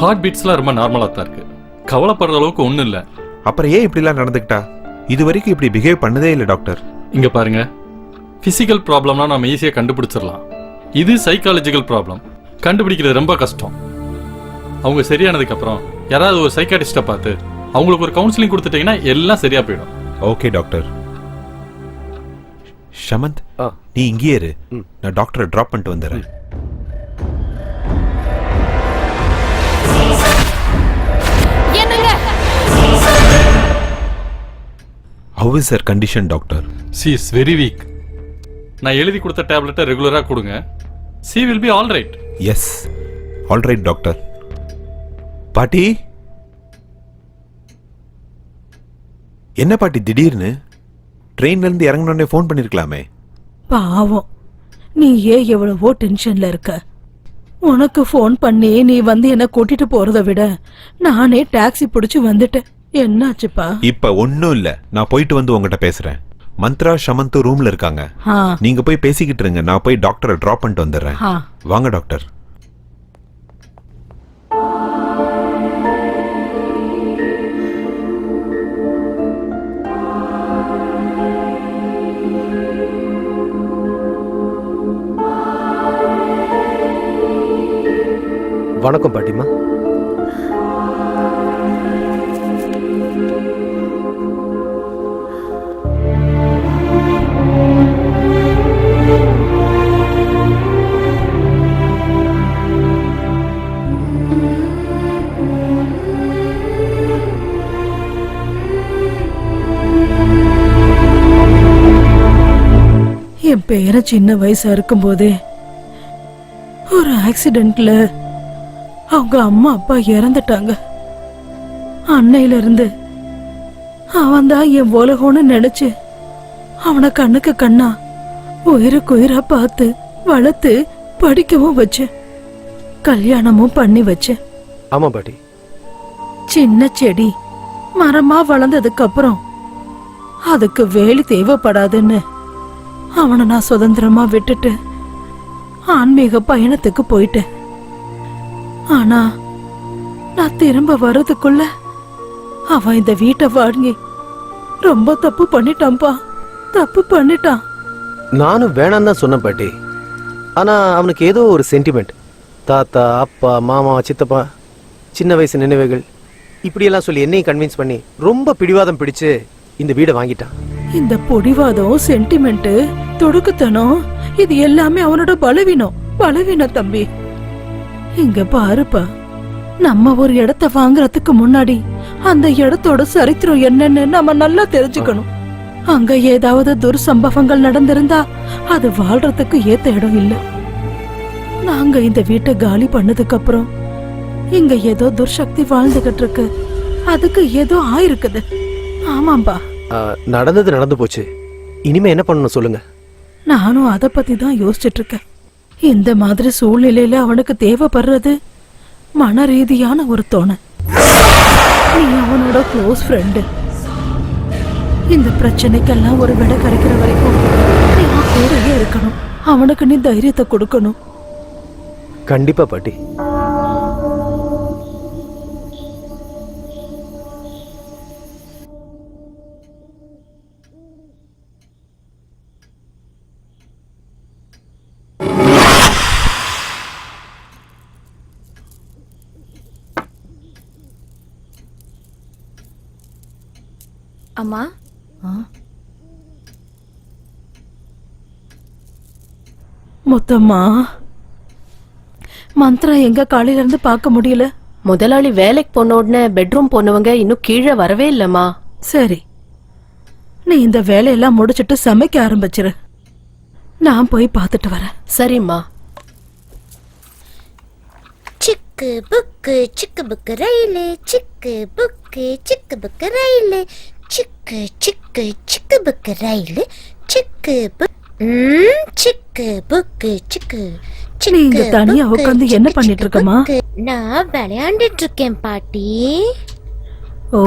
Heart பீட்ஸ்லாம் ரொம்ப நார்மலா தான் இருக்கு. கவலைப்படுற அளவுக்கு ஒண்ணும் இல்ல. அப்புறம் ஏன் இப்படிலாம் நடந்துக்கிட்டா? இது வரைக்கும் இப்படி பிஹேவ் பண்ணதே இல்லை டாக்டர். இங்க பாருங்க, பிசிக்கல் ப்ராப்ளம்னா நம்ம ஈஸியா கண்டுபிடிச்சிடலாம். இது சைக்காலஜிக்கல் ப்ராப்ளம், கண்டுபிடிக்கிறது ரொம்ப கஷ்டம். அவங்க சரியானதுக்கு அப்புறம் யாராவது ஒரு சைக்காட்டிஸ்ட பார்த்து அவங்களுக்கு ஒரு கவுன்சிலிங் கொடுத்துட்டீங்கன்னா எல்லாம் சரியா போயிடும். Okay doctor. ஷமந்த், நீ இங்கேயே இரு, நான் டாக்டரை டிராப் பண்ணிட்டு வந்துடுறேன். How is her condition, doctor? She is very weak. நான் எழுதி கொடுத்த டேப்லெட்டை ரெகுலரா கொடுங்க. She will be all right. Yes, all right, doctor. பாட்டி, என்ன பாட்டி திடீர்னு ட்ரெயின்ல இருந்து இறங்கினோடனே ஃபோன் பண்ணிருக்கலாமே? பாவம், நீ ஏன் எவ்வளவோ டென்ஷன்ல இருக்க. உனக்கு ஃபோன் பண்ணி நீ வந்து என்ன கூட்டிட்டு போறதை விட நானே டாக்ஸி பிடிச்சு வந்துட்டேன். என்னாச்சுப்பா? இப்ப ஒன்னும் இல்ல, நான் போயிட்டு வந்து உங்ககிட்ட பேசுறேன். மந்த்ரா ஷமந்த் ரூம்ல இருக்காங்க, நீங்க போய் பேசிக்கிட்டு இருங்க. நான் போய் டாக்டரை டிராப் பண்ணிட்டு வந்துடுறேன். வாங்க டாக்டர். வணக்கம் பாட்டிமா. என் பேர சின்ன வயசா இருக்கும் போதே ஒரு ஆக்சிடென்ட்ல அவங்க அம்மா அப்பா இறந்துட்டாங்க. அன்னையில இருந்து அவன் தான் என் உலகம்னு நினைச்சு அவனை கண்ணுக்கு கண்ணா உயிருக்கு உயிரா பார்த்து வளர்த்து படிக்கவும் வச்சேன், கல்யாணமும் பண்ணி வச்சேன். ஆமா பாட்டி. சின்ன செடி மரமா வளர்ந்ததுக்கு அப்புறம் அதுக்கு வேலி தேவைப்படாதுன்னு அவனை நான் சுதந்திரமா விட்டுட்டு ஆன்மீக பயணத்துக்கு போயிட்டேன். ஆனா நான் திரும்ப வர்றதுக்குள்ள அவன் இந்த வீட்டை வாங்கி ரொம்ப தப்பு பண்ணிட்டான்பா, தப்பு பண்ணிட்டான். நானும் வேணாம் தான் சொன்னேன் பாட்டி. ஆனா அவனுக்கு ஏதோ ஒரு சென்டிமெண்ட், தாத்தா அப்பா மாமா சித்தப்பா சின்ன வயசு நினைவுகள் இப்படியெல்லாம் சொல்லி என்னையும் கன்வின்ஸ் பண்ணி ரொம்ப பிடிவாதம் பிடிச்சு இந்த வீடை வாங்கிட்டான். இந்த பொடிவாதம், சென்டிமெண்ட், தொடுக்குத்தனம் இது எல்லாமே அவனோட பலவீனம் தம்பி. இங்க பாருப்பா, நம்ம ஒரு இடத்தை வாங்குறதுக்கு முன்னாடி அந்த இடத்தோட சரித்திரம் என்னன்னு நம்ம நல்லா தெரிஞ்சுக்கணும். அங்க ஏதாவது துர்சம்பவங்கள் நடந்திருந்தா அது வாழ்றதுக்கு ஏத்த இடம் இல்ல. நாங்க இந்த வீட்டை காலி பண்ணதுக்கு அப்புறம் இங்க ஏதோ துர்சக்தி வாழ்ந்துகிட்டு இருக்கு, அதுக்கு ஏதோ ஆயிருக்குது. ஆமாம்பா. நடந்தது நடந்து போச்சு, இனிமே என்ன பண்ணணும் சொல்லுங்க. நானும் அத பத்தி தான் யோசிச்சுட்டு இருக்கேன். இந்த மாதிரி சூழ்நிலையில அவனுக்கு தேவைப்படுறது மன ரீதியான ஒரு துணை. நீ அவனோட க்ளோஸ் ஃப்ரெண்டு. இந்த பிரச்சனைக்கெல்லாம் ஒரு விட கிடைக்கிற வரைக்கும் நீ கூடவே இருக்கணும். அவனுக்கு நீ தைரியத்தை கொடுக்கணும். கண்டிப்பா பாட்டி. அம்மா, மொத்தமா மந்த்ரா எங்க காலையில இருந்து பார்க்க முடியல. முதலாளி வேலைக்கு போன உடனே பெட்ரூம் போனவங்க இன்னும் கீழே வரவே இல்லம்மா. சரி, நீ இந்த வேலையெல்லாம் முடிச்சிட்டு சமைக்க ஆரம்பிச்சிரு, நான் போய் பார்த்துட்டு வரேன். சரிம்மா. சிக்கு புக்கு ரயிலு, சிக்கு புக்கு ரயிலு, சிக்கு சிக்கு சிக்கு புக்கு ரயிலு, சிக்கு புக்கு சிக்கு. நீ இங்க தனியா உட்கார்ந்து என்ன பண்ணிட்டு இருக்கமா? நான் விளையாண்டுட்டு இருக்கேன் பாட்டி. ஓ,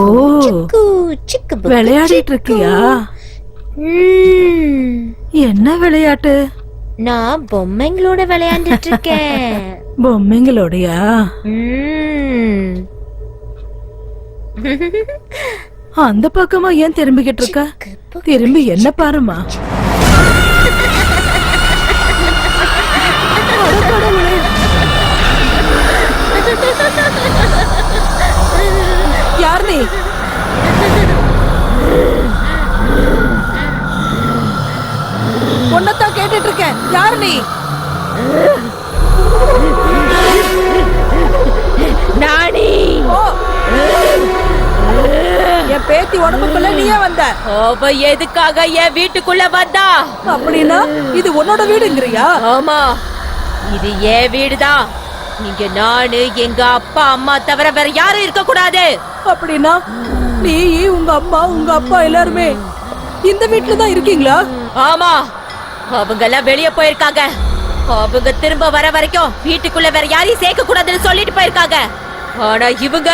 விளையாடிட்டு இருக்கியா? என்ன விளையாட்டு? நான் பொம்மைங்களோட விளையாண்டுட்டு இருக்கேன். பொம்மைங்களோடயா? ம். அந்த பக்கமா ஏன் திரும்பிக்கிட்டு இருக்க? சிக்கு புக்கு திரும்பி என்ன பாருமா. யார் நீ? உன்னத்தான் கேட்டுட்டு இருக்கேன். யார் நீ? நானி ஓ, என் பேத்தி உடம்புக்குள்ள நீயே வந்த. அவ எதுக்காக என் வீட்டுக்குள்ள வந்தா? அப்படின்னா இது உன்னோட வீடுங்கிறியா? ஆமா, இது என் வீடுதான். இங்க நானு, எங்க அப்பா அம்மா தவிர வேற யாரும் இருக்க கூடாது. அப்படின்னா நீ, உங்க அம்மா, உங்க அப்பா எல்லாருமே இந்த வீட்டுல தான் இருக்கீங்களா? ஆமா, அவங்க எல்லாம் வெளிய போயிருக்காங்க. அவங்க திரும்ப வர வரைக்கும் வீட்டுக்குள்ள வேற யாரையும் சேர்க்க கூடாதுன்னு சொல்லிட்டு போயிருக்காங்க. ஆனா இவங்க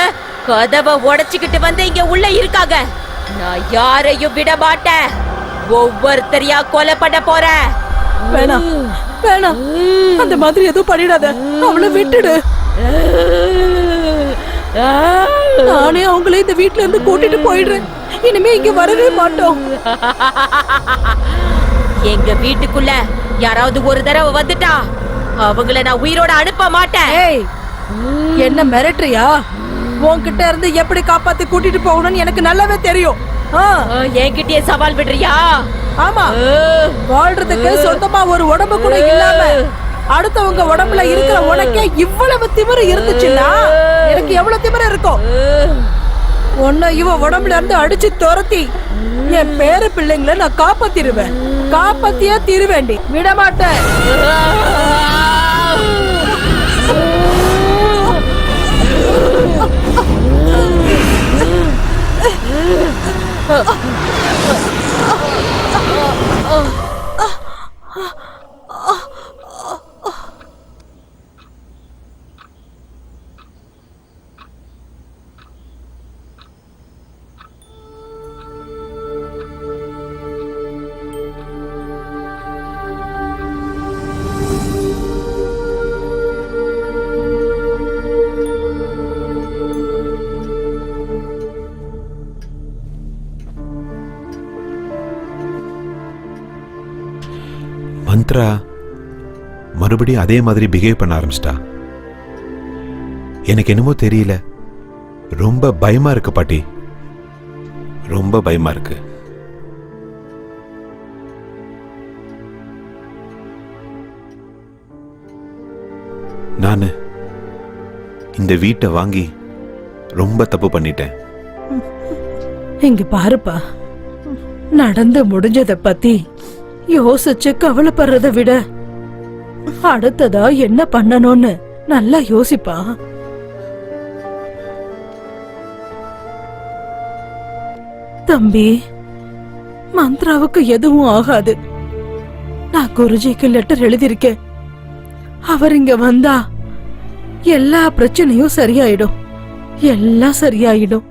கதவை உடைச்சுக்கிட்டு வந்து இங்க உள்ள இருக்காங்க. நான் யாரையும் விட மாட்டேன். ஒவ்வொருத்தரையா கொலை பண்ண போறேன். வேணாம் வேணாம், அந்த மாதிரி எதுவும் பண்ணிடாத. அவளை விட்டுடு. நானே அவங்களே இந்த வீட்ல இருந்து கூட்டிட்டு போயிடுறேன். இனிமே இங்க வரவே மாட்டோம். எங்க வீட்டுக்குள்ள யாராவது ஒரு தடவை வந்துட்டா அவங்கள நான் உயிரோட அனுப்ப மாட்டேன். ஏய், என்ன மிரட்டுறியா? உன்கிட்ட இருந்து எப்படி காப்பாத்தி கூட்டிட்டு போகணும்னு எனக்கு நல்லாவே தெரியும். என்கிட்டயே சவால் விடுறியா? ஆமா, வாழ்றதுக்கு சொந்தமா ஒரு உடம்பு கூட இல்லாம அடுத்தவங்க உடம்புல இருக்கிற உனக்கே இவ்வளவு திமிரு இருந்துச்சுன்னா எனக்கு எவ்வளவு திமிரு இருக்கும்? உன்னை இவ உடம்புல இருந்து அடிச்சு துரத்தி என் பேர பிள்ளைங்களை நான் காப்பாத்திருவேன். காப்பாத்தியா தீருவேண்டி, விட மாட்டேன். மந்த்ரா மறுபடியும் அதே மாதிரி பிஹேவ் பண்ண ஆரம்பிச்சிட்டா. எனக்கு என்னமோ தெரியல, ரொம்ப பயமா இருக்கு பாட்டி, ரொம்ப பயமா இருக்கு. நானு இந்த வீட்டை வாங்கி ரொம்ப தப்பு பண்ணிட்டேன். இங்க பாருப்பா, நடந்து முடிஞ்சத பத்தி யோசிச்சு கவலைப்படுறதை விட அடுத்ததா என்ன பண்ணணும்னு நல்லா யோசிப்பா. தம்பி, மந்த்ராவுக்கு எதுவும் ஆகாது. நான் குருஜிக்கு லெட்டர் எழுதியிருக்கேன். அவர் இங்க வந்தா எல்லா பிரச்சனையும் சரியாயிடும். எல்லாம் சரியாயிடும்.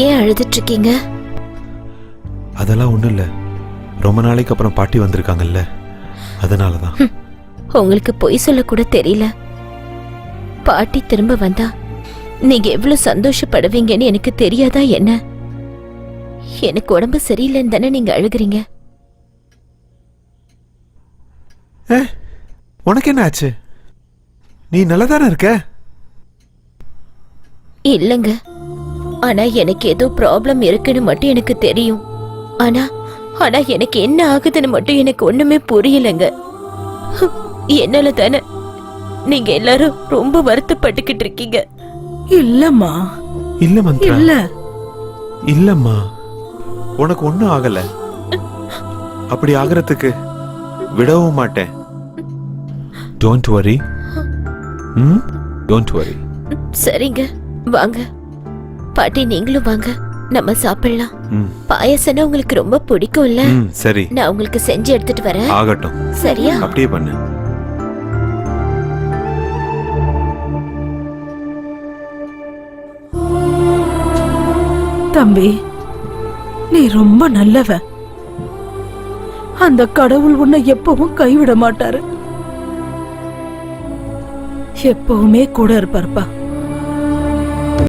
ஏன் அழுதுட்டு இருக்கீங்க? அதெல்லாம் ஒண்ணும் இல்ல, ரொம்ப நாளைக்கு அப்புறம் பாட்டி வந்திருக்காங்கல்ல, அதனாலதான். உங்களுக்கு பொய் சொல்ல கூட தெரியல. பாட்டி திரும்ப வந்தா நீங்க எவ்வளவு சந்தோஷப்படுவீங்கன்னு எனக்கு தெரியாதா என்ன? எனக்கு உடம்பு சரியில்லைன்னு தானே நீங்க அழுகுறீங்க. உனக்கு என்ன ஆச்சு? நீ நல்லதானே இருக்க? இல்லங்க, ஆனா எனக்கு ஏதோ ப்ராப்ளம் இருக்குன்னு மட்டும் எனக்கு தெரியும். ஆனா ஆனா எனக்கு என்ன ஆகுதுன்னு மட்டும் எனக்கு ஒண்ணுமே புரியலங்க. என்னால தானே நீங்க எல்லாரும் ரொம்ப வருத்தப்பட்டுக்கிட்டு இருக்கீங்க. இல்லம்மா, இல்ல மந்த்ரா, இல்ல இல்லம்மா, உனக்கு ஒண்ணும் ஆகல. அப்படி ஆகிறதுக்கு விடவும் மாட்டேன். Don't worry. Don't worry. சரிங்க, வாங்க பாட்டி, நீங்களும் வாங்க. நம்ம சாப்பிடலாம். ம். பாயசம்னா உங்களுக்கு ரொம்ப பிடிக்கும்ல? ம், சரி நான் உங்களுக்கு செஞ்சு எடுத்துட்டு வரேன். ஆகட்டும். சரியா? அப்படியே பண்ணு. தம்பி, நீ ரொம்ப நல்லவன். அந்த கடவுள் உன்னை எப்பவும் கைவிட மாட்டாரு. எப்பவுமே கூட இருப்பார்ப்பா.